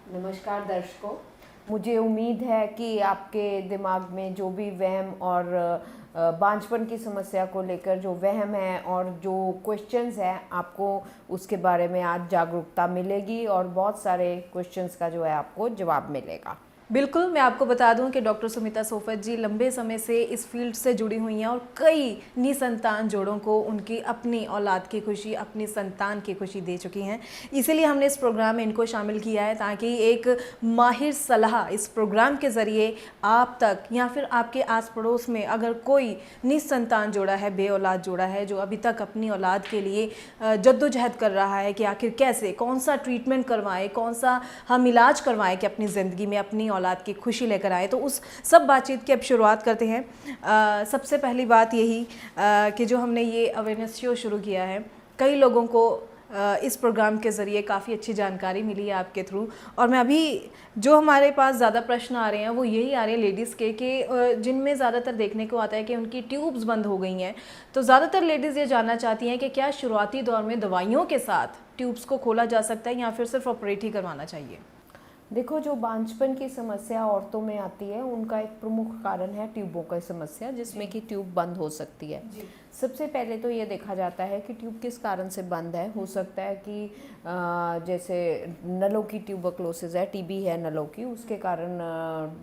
नमस्कार दर्शकों, मुझे उम्मीद है कि आपके दिमाग में जो भी वहम और बांझपन की समस्या को लेकर जो वहम है और जो क्वेश्चंस हैं, आपको उसके बारे में आज जागरूकता मिलेगी और बहुत सारे क्वेश्चंस का जो है आपको जवाब मिलेगा। बिल्कुल, मैं आपको बता दूं कि डॉक्टर सुमिता सोफत जी लंबे समय से इस फील्ड से जुड़ी हुई हैं और कई निसंतान जोड़ों को उनकी अपनी औलाद की खुशी, अपनी संतान की खुशी दे चुकी हैं। इसीलिए हमने इस प्रोग्राम में इनको शामिल किया है ताकि एक माहिर सलाह इस प्रोग्राम के ज़रिए आप तक या फिर आपके आस पड़ोस में अगर कोई निसंतान जोड़ा है, बे औलाद जोड़ा है, जो अभी तक अपनी औलाद के लिए जद्दोजहद कर रहा है कि आखिर कैसे, कौन सा ट्रीटमेंट करवाएं, कौन सा हम इलाज करवाएं कि अपनी ज़िंदगी में अपनी औलाद की खुशी लेकर आए, तो उस सब बातचीत की अब शुरुआत करते हैं। सबसे पहली बात यही कि जो हमने ये अवेयरनेस शो शुरू किया है, कई लोगों को इस प्रोग्राम के ज़रिए काफ़ी अच्छी जानकारी मिली है आपके थ्रू। और मैं अभी जो हमारे पास ज़्यादा प्रश्न आ रहे हैं वो यही आ रहे हैं लेडीज़ के कि जिनमें ज़्यादातर देखने को आता है कि उनकी ट्यूब्स बंद हो गई हैं। तो ज़्यादातर लेडीज़ ये जानना चाहती हैं कि क्या शुरुआती दौर में दवाइयों के साथ ट्यूब्स को खोला जा सकता है या फिर सिर्फ ऑपरेट ही करवाना चाहिए? देखो, जो बांझपन की समस्या औरतों में आती है उनका एक प्रमुख कारण है ट्यूबों की समस्या, जिसमें कि ट्यूब बंद हो सकती है। सबसे पहले तो ये देखा जाता है कि ट्यूब किस कारण से बंद है। हो सकता है कि जैसे नलों की ट्यूबरक्लोसिस है, टीबी है नलों की, उसके कारण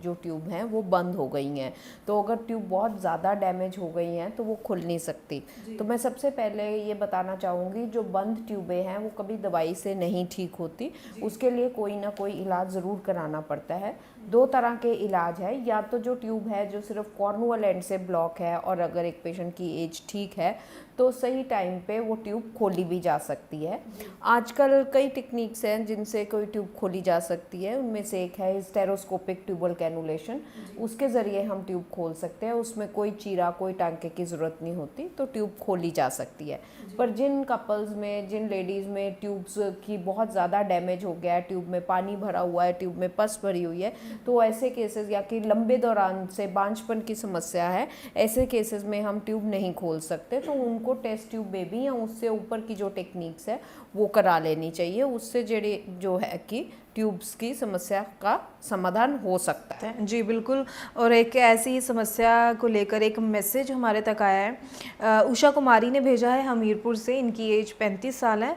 जो ट्यूब हैं वो बंद हो गई हैं। तो अगर ट्यूब बहुत ज़्यादा डैमेज हो गई हैं तो वो खुल नहीं सकती। तो मैं सबसे पहले ये बताना चाहूँगी, जो बंद ट्यूबें हैं वो कभी दवाई से नहीं ठीक होती, उसके लिए कोई ना कोई इलाज ज़रूर कराना पड़ता है। दो तरह के इलाज है, या तो जो ट्यूब है जो सिर्फ कॉर्नुअल एंड से ब्लॉक है और अगर एक पेशेंट की एज ठीक है तो सही टाइम पे वो ट्यूब खोली भी जा सकती है। आजकल कई टेक्निक्स हैं जिनसे कोई ट्यूब खोली जा सकती है। उनमें से एक है स्टेरोस्कोपिक ट्यूबल कैनुलेशन। उसके ज़रिए हम ट्यूब खोल सकते हैं, उसमें कोई चीरा, कोई टांके की ज़रूरत नहीं होती, तो ट्यूब खोली जा सकती है। पर जिन कपल्स में, जिन लेडीज़ में ट्यूब्स की बहुत ज़्यादा डैमेज हो गया है, ट्यूब में पानी भरा हुआ है, ट्यूब में पस भरी हुई है, तो ऐसे केसेस, या कि लंबे दौरान से बांझपन की समस्या है, ऐसे केसेस में हम ट्यूब नहीं खोल सकते। तो उनको टेस्ट ट्यूब बेबी या उससे ऊपर की जो टेक्निक्स है वो करा लेनी चाहिए। उससे जो है कि ट्यूब्स की समस्या का समाधान हो सकता है। जी बिल्कुल। और एक ऐसी समस्या को लेकर एक मैसेज हमारे तक आया है। उषा कुमारी ने भेजा है हमीरपुर से। इनकी एज 35 साल है।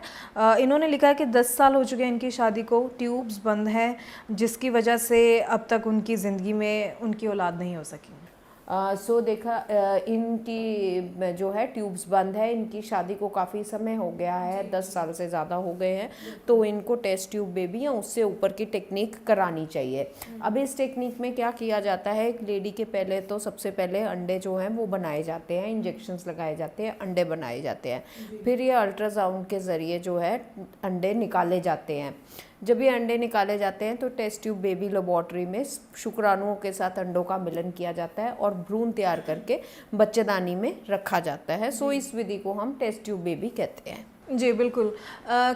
इन्होंने लिखा है कि 10 साल हो चुके हैं इनकी शादी को, ट्यूब्स बंद हैं जिसकी वजह से अब तक उनकी ज़िंदगी में उनकी औलाद नहीं हो सकी। देखा, इनकी जो है ट्यूब्स बंद है, इनकी शादी को काफ़ी समय हो गया है, 10 साल से ज़्यादा हो गए हैं, तो इनको टेस्ट ट्यूब बेबी या उससे ऊपर की टेक्निक करानी चाहिए। अब इस टेक्निक में क्या किया जाता है, एक लेडी के पहले तो सबसे पहले अंडे जो हैं वो बनाए जाते हैं, इंजेक्शंस लगाए जाते हैं, अंडे बनाए जाते हैं। फिर ये अल्ट्रासाउंड के ज़रिए जो है अंडे निकाले जाते हैं। जब ये अंडे निकाले जाते हैं तो टेस्ट ट्यूब बेबी लेबोरेटरी में शुक्राणुओं के साथ अंडों का मिलन किया जाता है और भ्रूण तैयार करके बच्चेदानी में रखा जाता है। सो इस विधि को हम टेस्ट ट्यूब बेबी कहते हैं। जी बिल्कुल।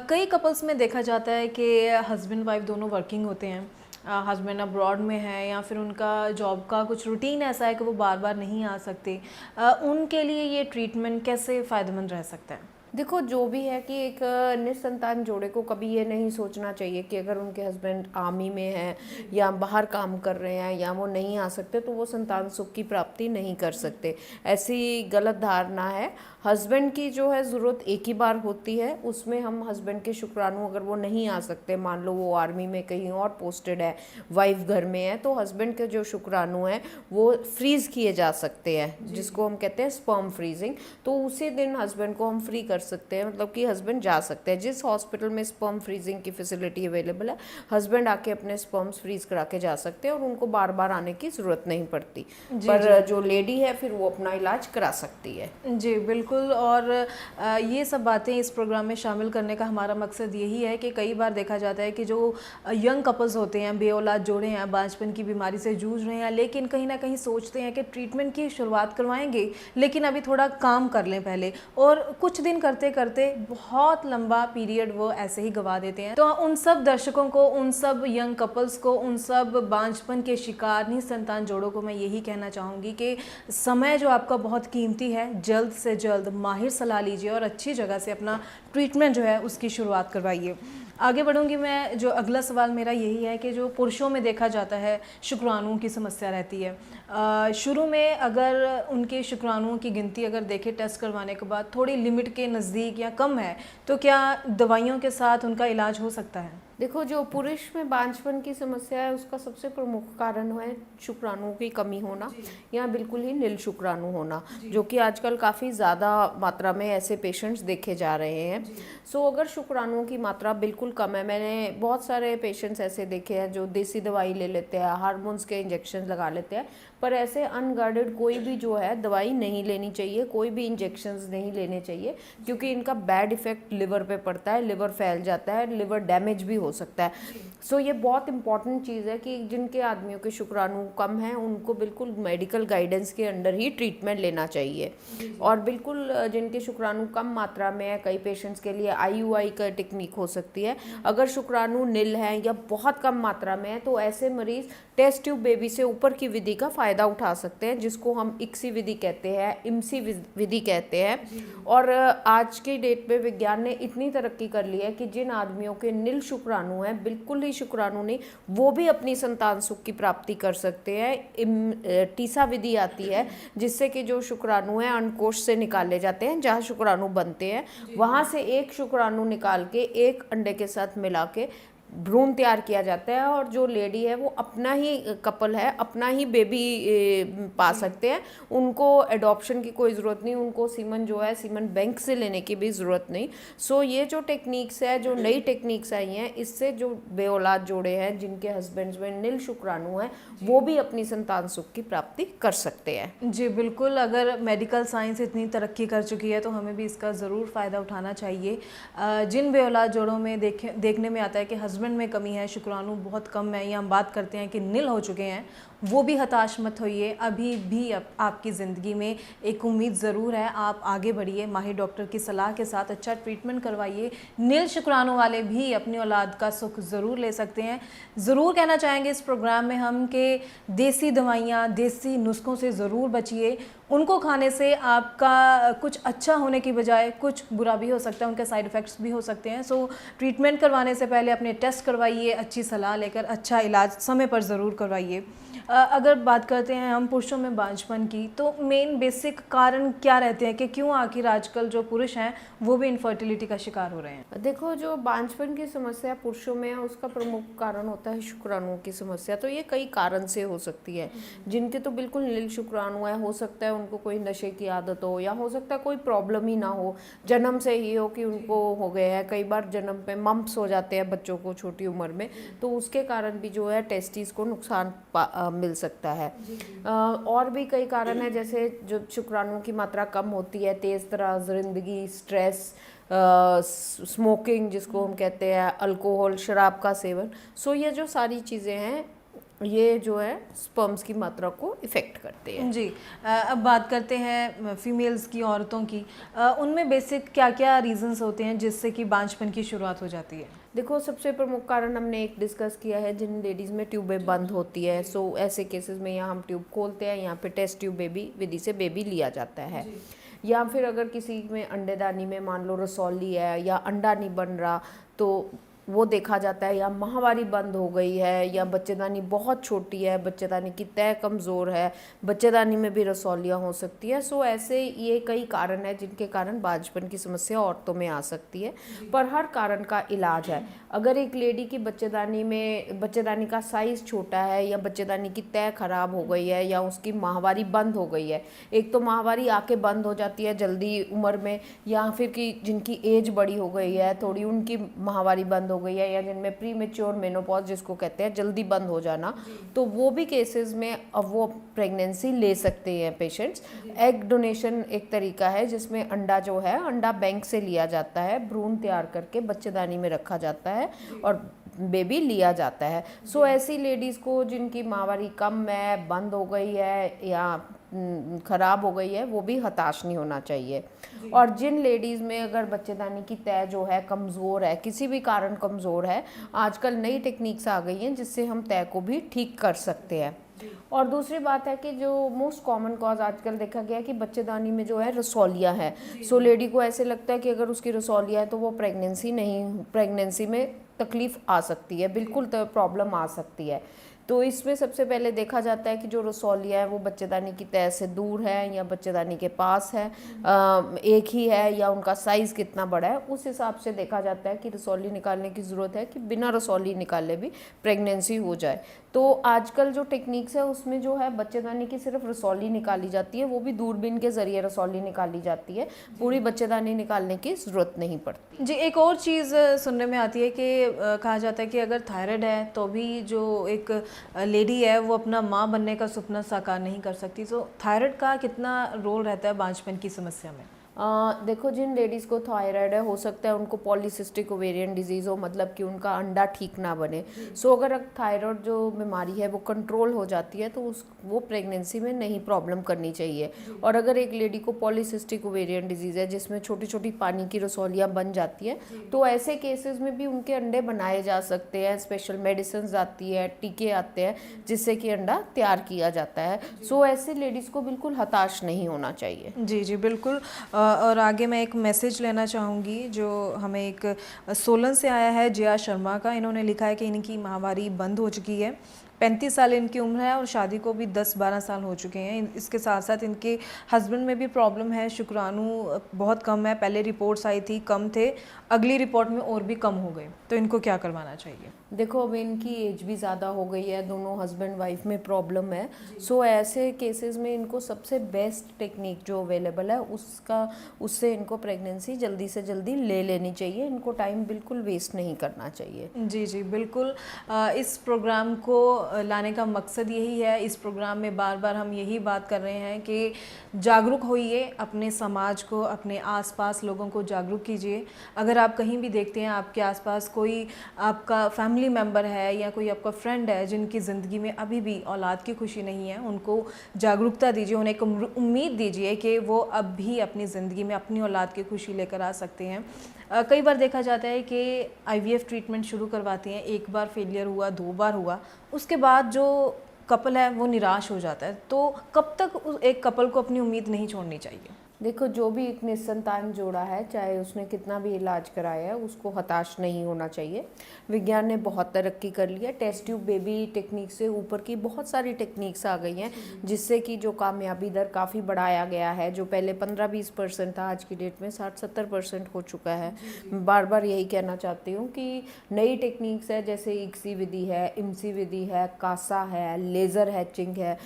कई कपल्स में देखा जाता है कि हस्बैंड वाइफ दोनों वर्किंग होते हैं, हस्बैंड अब्रॉड में है या फिर उनका जॉब का कुछ रूटीन ऐसा है कि वो बार बार नहीं आ सकते। उनके लिए ये ट्रीटमेंट कैसे फ़ायदेमंद रह सकता है? देखो, जो भी है कि एक निसंतान जोड़े को कभी ये नहीं सोचना चाहिए कि अगर उनके हस्बैंड आर्मी में हैं या बाहर काम कर रहे हैं या वो नहीं आ सकते तो वो संतान सुख की प्राप्ति नहीं कर सकते। ऐसी गलत धारणा है। हस्बैंड की जो है ज़रूरत एक ही बार होती है, उसमें हम हस्बैंड के शुक्राणु अगर वो नहीं आ सकते, मान लो वो आर्मी में कहीं और पोस्टेड है, वाइफ घर में है, तो हस्बैंड के जो शुक्राणु हैं वो फ्रीज़ किए जा सकते हैं, जिसको हम कहते हैं स्पर्म फ्रीजिंग। तो उसी दिन हस्बैंड को हम फ्री कर सकते हैं, मतलब कि हस्बैंड जा सकते हैं जिस हॉस्पिटल में स्पर्म फ्रीजिंग की फैसिलिटी अवेलेबल है, हस्बैंड आके अपने स्पर्म्स फ्रीज करा के जा सकते हैं और उनको बार बार आने की ज़रूरत नहीं पड़ती। पर जो लेडी है फिर वो अपना इलाज करा सकती है। जी बिल्कुल। और ये सब बातें इस प्रोग्राम में शामिल करने का हमारा मकसद यही है कि कई बार देखा जाता है कि जो यंग कपल्स होते हैं, बे औलाद जोड़े हैं, बांझपन की बीमारी से जूझ रहे हैं, लेकिन कहीं ना कहीं सोचते हैं कि ट्रीटमेंट की शुरुआत करवाएंगे लेकिन अभी थोड़ा काम कर लें पहले, और कुछ दिन करते करते बहुत लंबा पीरियड वो ऐसे ही गवा देते हैं। तो उन सब दर्शकों को, उन सब यंग कपल्स को, उन सब बांझपन के शिकार निसंतान जोड़ों को मैं यही कहना चाहूँगी कि समय जो आपका बहुत कीमती है, जल्द से जल्द माहिर सलाह लीजिए और अच्छी जगह से अपना ट्रीटमेंट जो है उसकी शुरुआत करवाइए। आगे बढ़ूंगी मैं, जो अगला सवाल मेरा यही है कि जो पुरुषों में देखा जाता है शुक्राणुओं की समस्या रहती है। शुरू में अगर उनके शुक्राणुओं की गिनती अगर देखें टेस्ट करवाने के बाद थोड़ी लिमिट के नज़दीक या कम है, तो क्या दवाइयों के साथ उनका इलाज हो सकता है? देखो, जो पुरुष में बांझपन की समस्या है उसका सबसे प्रमुख कारण है शुक्राणुओं की कमी होना या बिल्कुल ही नील शुक्राणु होना, जो कि आजकल काफ़ी ज़्यादा मात्रा में ऐसे पेशेंट्स देखे जा रहे हैं। सो अगर शुक्राणुओं की मात्रा बिल्कुल कम है, मैंने बहुत सारे पेशेंट्स ऐसे देखे हैं जो देसी दवाई ले लेते हैं, हार्मोन्स के इंजेक्शन लगा लेते हैं, पर ऐसे अनगार्डेड कोई भी जो है दवाई नहीं लेनी चाहिए, कोई भी इंजेक्शंस नहीं लेने चाहिए, क्योंकि इनका बैड इफेक्ट लिवर पे पड़ता है, लिवर फैल जाता है, लिवर डैमेज भी हो सकता है। सो ये बहुत इंपॉर्टेंट चीज़ है कि जिनके आदमियों के शुक्राणु कम हैं उनको बिल्कुल मेडिकल गाइडेंस के अंडर ही ट्रीटमेंट लेना चाहिए। और बिल्कुल जिनके शुक्राणु कम मात्रा में है, कई पेशेंट्स के लिए IUI का टेक्निक हो सकती है। अगर शुक्राणु नील है या बहुत कम मात्रा में है तो ऐसे मरीज टेस्ट ट्यूब बेबी से ऊपर की विधि का फ़ायदा उठा सकते हैं, जिसको हम ICSI विधि कहते हैं, IMSI विधि कहते हैं। और आज की डेट में विज्ञान ने इतनी तरक्की कर ली है कि जिन आदमियों के नील शुक्राणु हैं, बिल्कुल ही शुक्राणु नहीं, वो भी अपनी संतान सुख की प्राप्ति कर सकते हैं। टीसा विधि आती है जिससे कि जो शुक्राणु हैं अंडकोश से निकाले जाते हैं, जहाँ शुक्राणु बनते हैं वहाँ से एक शुक्राणु निकाल के एक अंडे के साथ मिला के भ्रूण तैयार किया जाता है, और जो लेडी है वो अपना ही कपल है, अपना ही बेबी पा सकते हैं। उनको एडॉप्शन की कोई ज़रूरत नहीं, उनको सीमन जो है सीमन बैंक से लेने की भी ज़रूरत नहीं। सो ये जो टेक्निक्स है, जो नई टेक्निक्स आई हैं, इससे जो बेऔलाद जोड़े हैं जिनके हस्बैंड्स में नील शुक्राणु हैं, वो भी अपनी संतान सुख की प्राप्ति कर सकते हैं। जी बिल्कुल, अगर मेडिकल साइंस इतनी तरक्की कर चुकी है तो हमें भी इसका ज़रूर फ़ायदा उठाना चाहिए। जिन बेऔलाद जोड़ों में देखने में आता है कि हस्बैंड में कमी है, शुक्राणु बहुत कम है, या हम बात करते हैं कि नील हो चुके हैं, वो भी हताश मत होइए। अभी भी आपकी ज़िंदगी में एक उम्मीद ज़रूर है। आप आगे बढ़िए, माहिर डॉक्टर की सलाह के साथ अच्छा ट्रीटमेंट करवाइए। नील शुक्राणु वाले भी अपनी औलाद का सुख ज़रूर ले सकते हैं। ज़रूर कहना चाहेंगे इस प्रोग्राम में हम कि देसी दवाइयाँ, देसी नुस्खों से ज़रूर बचिए। उनको खाने से आपका कुछ अच्छा होने की बजाय कुछ बुरा भी हो सकता है, उनके साइड इफ़ेक्ट्स भी हो सकते हैं। सो ट्रीटमेंट करवाने से पहले अपने टेस्ट करवाइए, अच्छी सलाह लेकर अच्छा इलाज समय पर ज़रूर करवाइए। अगर बात करते हैं हम पुरुषों में बांझपन की, तो मेन बेसिक कारण क्या रहते हैं कि क्यों आखिर आजकल जो पुरुष हैं वो भी इनफर्टिलिटी का शिकार हो रहे हैं? देखो, जो बांझपन की समस्या पुरुषों में है उसका प्रमुख कारण होता है शुक्राणुओं की समस्या। तो ये कई कारण से हो सकती है। जिनके तो बिल्कुल नील शुक्राणु है, हो सकता है उनको कोई नशे की आदत हो, या हो सकता है कोई प्रॉब्लम ही ना हो, जन्म से ही हो कि उनको हो गए हैं। कई बार जन्म पे मम्प्स हो जाते हैं बच्चों को छोटी उम्र में, तो उसके कारण भी जो है टेस्टिस को नुकसान मिल सकता है। और भी कई कारण है, जैसे जो शुक्राणुओं की मात्रा कम होती है, तेज़ तराज जिंदगी, स्ट्रेस, स्मोकिंग जिसको हम कहते हैं, अल्कोहल, शराब का सेवन। सो ये जो सारी चीज़ें हैं ये जो है स्पर्म्स की मात्रा को इफ़ेक्ट करते हैं। जी, अब बात करते हैं फीमेल्स की, औरतों की। उनमें बेसिक क्या क्या रीजंस होते हैं जिससे कि बांझपन की शुरुआत हो जाती है? देखो, सबसे प्रमुख कारण हमने एक डिस्कस किया है, जिन लेडीज़ में ट्यूबें बंद होती है। सो ऐसे केसेस में यहाँ हम ट्यूब खोलते हैं, यहाँ पे टेस्ट ट्यूब बेबी विधि से बेबी लिया जाता है। या फिर अगर किसी में अंडेदानी में मान लो रसौली है या अंडा नहीं बन रहा, तो वो देखा जाता है, या माहवारी बंद हो गई है, या बच्चेदानी बहुत छोटी है, बच्चेदानी की तय कमज़ोर है, बच्चेदानी में भी रसौलियाँ हो सकती है। सो ऐसे ये कई कारण हैं जिनके कारण बांझपन की समस्या औरतों में आ सकती है, पर हर कारण का इलाज है। अगर एक लेडी की बच्चेदानी का साइज़ छोटा है, या बच्चेदानी की तय खराब हो गई है, या उसकी माहवारी बंद हो गई है, एक तो माहवारी आके बंद हो जाती है जल्दी उम्र में, या फिर कि जिनकी एज बड़ी हो गई है थोड़ी, उनकी माहवारी बंद हो गई है, या जिनमें प्री मेच्योर मेनोपॉज जिसको कहते हैं, जल्दी बंद हो जाना, तो वो भी केसेस में अब वो प्रेगनेंसी ले सकते हैं पेशेंट्स। एग डोनेशन एक तरीका है जिसमें अंडा जो है, अंडा बैंक से लिया जाता है, भ्रूण तैयार करके बच्चेदानी में रखा जाता है और बेबी लिया जाता है। सो ऐसी लेडीज़ को जिनकी माहवारी कम है, बंद हो गई है या ख़राब हो गई है, वो भी हताश नहीं होना चाहिए। और जिन लेडीज़ में अगर बच्चेदानी की तय जो है कमज़ोर है, किसी भी कारण कमज़ोर है, आजकल नई टेक्निक्स आ गई हैं जिससे हम तय को भी ठीक कर सकते हैं। और दूसरी बात है कि जो मोस्ट कॉमन कॉज आजकल देखा गया है कि बच्चेदानी में जो है रसौलियाँ है। सो लेडी को ऐसे लगता है कि अगर उसकी रसौलियाँ है तो वो प्रेगनेंसी में तकलीफ आ सकती है, बिल्कुल तो प्रॉब्लम आ सकती है। तो इसमें सबसे पहले देखा जाता है कि जो रसौलिया है वो बच्चेदानी की तह से दूर है या बच्चेदानी के पास है, एक ही है या उनका साइज़ कितना बड़ा है, उस हिसाब से देखा जाता है कि रसौली निकालने की ज़रूरत है कि बिना रसौली निकाले भी प्रेगनेंसी हो जाए। तो आजकल जो टेक्निक्स है उसमें जो है बच्चेदानी की सिर्फ रसौली निकाली जाती है, वो भी दूरबीन के ज़रिए रसौली निकाली जाती है, पूरी बच्चेदानी निकालने की ज़रूरत नहीं पड़ती। जी, एक और चीज़ सुनने में आती है कि कहा जाता है कि अगर थायराइड है तो भी जो एक लेडी है वो अपना माँ बनने का सपना साकार नहीं कर सकती। तो थायराइड का कितना रोल रहता है बांझपन की समस्या में? देखो, जिन लेडीज़ को थायराइड है हो सकता है उनको पॉलीसिस्टिक ओवेरियन डिजीज़ हो, मतलब कि उनका अंडा ठीक ना बने। सो अगर थायराइड जो बीमारी है वो कंट्रोल हो जाती है तो वो प्रेगनेंसी में नहीं प्रॉब्लम करनी चाहिए। और अगर एक लेडी को पॉलीसिस्टिक ओवेरियन डिजीज़ है जिसमें छोटी छोटी पानी की रसौलियाँ बन जाती है तो ऐसे केसेस में भी उनके अंडे बनाए जा सकते हैं। स्पेशल मेडिसिन आती है, टीके आते हैं जिससे कि अंडा तैयार किया जाता है। सो ऐसे लेडीज़ को बिल्कुल हताश नहीं होना चाहिए। जी जी बिल्कुल। और आगे मैं एक मैसेज लेना चाहूँगी जो हमें एक सोलन से आया है, जया शर्मा का। इन्होंने लिखा है कि इनकी माहवारी बंद हो चुकी है, 35 साल इनकी उम्र है और शादी को भी 10-12 साल हो चुके हैं। इसके साथ साथ इनके हस्बैंड में भी प्रॉब्लम है, शुक्राणु बहुत कम है, पहले रिपोर्ट्स आई थी कम थे, अगली रिपोर्ट में और भी कम हो गए। तो इनको क्या करवाना चाहिए? देखो, अब इनकी एज भी ज़्यादा हो गई है, दोनों हस्बैंड वाइफ में प्रॉब्लम है। सो ऐसे केसेस में इनको सबसे बेस्ट टेक्निक जो अवेलेबल है उससे इनको प्रेगनेंसी जल्दी से जल्दी ले लेनी चाहिए। इनको टाइम बिल्कुल वेस्ट नहीं करना चाहिए। जी जी बिल्कुल। इस प्रोग्राम को लाने का मकसद यही है। इस प्रोग्राम में बार बार हम यही बात कर रहे हैं कि जागरूक होइए, अपने समाज को, अपने आसपास लोगों को जागरूक कीजिए। अगर आप कहीं भी देखते हैं आपके आसपास कोई आपका फैमिली मेम्बर है या कोई आपका फ्रेंड है जिनकी ज़िंदगी में अभी भी औलाद की खुशी नहीं है, उनको जागरूकता दीजिए, उन्हें एक उम्मीद दीजिए कि वो अब भी अपनी ज़िंदगी में अपनी औलाद की खुशी लेकर आ सकते हैं। कई बार देखा जाता है कि IVF ट्रीटमेंट शुरू करवाते हैं, एक बार फेलियर हुआ, 2 बार हुआ, उसके बाद जो कपल है वो निराश हो जाता है। तो कब तक एक कपल को अपनी उम्मीद नहीं छोड़नी चाहिए? देखो, जो भी एक निसंतान जोड़ा है, चाहे उसने कितना भी इलाज कराया है, उसको हताश नहीं होना चाहिए। विज्ञान ने बहुत तरक्की कर ली है। टेस्ट ट्यूब बेबी टेक्निक से ऊपर की बहुत सारी टेक्निक्स आ गई हैं जिससे कि जो कामयाबी दर काफ़ी बढ़ाया गया है। जो पहले 15-20% था, आज की डेट में 60-70% हो चुका है। बार बार यही कहना चाहती हूँ कि नई टेक्निक्स है, जैसे ICSI विधि है, IMSI विधि है, कासा है, लेज़र हैचिंग है,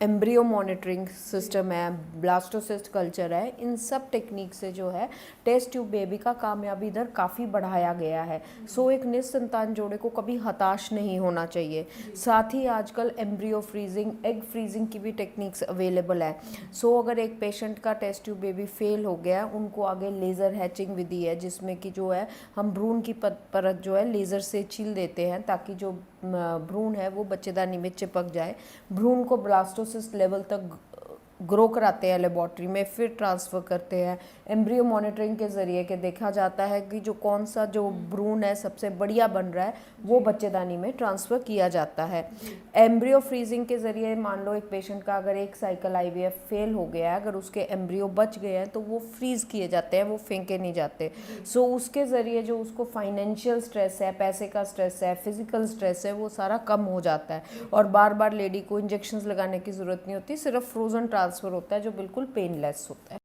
एम्ब्रियो मॉनिटरिंग सिस्टम है, ब्लास्टोसिस्ट कल्चर है। इन सब टेक्निक से जो है टेस्ट ट्यूब बेबी का कामयाबी दर काफ़ी बढ़ाया गया है। सो एक निसंतान जोड़े को कभी हताश नहीं होना चाहिए। साथ ही आजकल एम्ब्रियो फ्रीजिंग, एग फ्रीजिंग की भी टेक्निक्स अवेलेबल है। सो अगर एक पेशेंट का टेस्ट ट्यूब बेबी फेल हो गया, उनको आगे लेज़र हैचिंग विधि है जिसमें कि जो है हम भ्रूण की परत जो है लेज़र से छील देते हैं ताकि जो भ्रूण है वो बच्चेदानी में चिपक जाए। भ्रूण को ब्लास्टोसिस्ट लेवल तक ग्रो कराते हैं लेबॉर्ट्री में, फिर ट्रांसफ़र करते हैं। एम्ब्रियो मॉनिटरिंग के ज़रिए के देखा जाता है कि जो कौन सा जो भ्रूण है सबसे बढ़िया बन रहा है वो बच्चेदानी में ट्रांसफ़र किया जाता है। एम्ब्रियो फ्रीजिंग के ज़रिए मान लो एक पेशेंट का अगर एक साइकिल IVF फेल हो गया है, अगर उसके एम्ब्रियो बच गए हैं तो वो फ्रीज़ किए जाते हैं, वो फेंके नहीं जाते। सो उसके ज़रिए जो उसको फाइनेंशियल स्ट्रेस है, पैसे का स्ट्रेस है, फिज़िकल स्ट्रेस है, वो सारा कम हो जाता है और बार बार लेडी को इंजेक्शंस लगाने की ज़रूरत नहीं होती। सिर्फ फ्रोज़न ट्रांसफ़र होता है जो बिल्कुल पेनलेस होता है।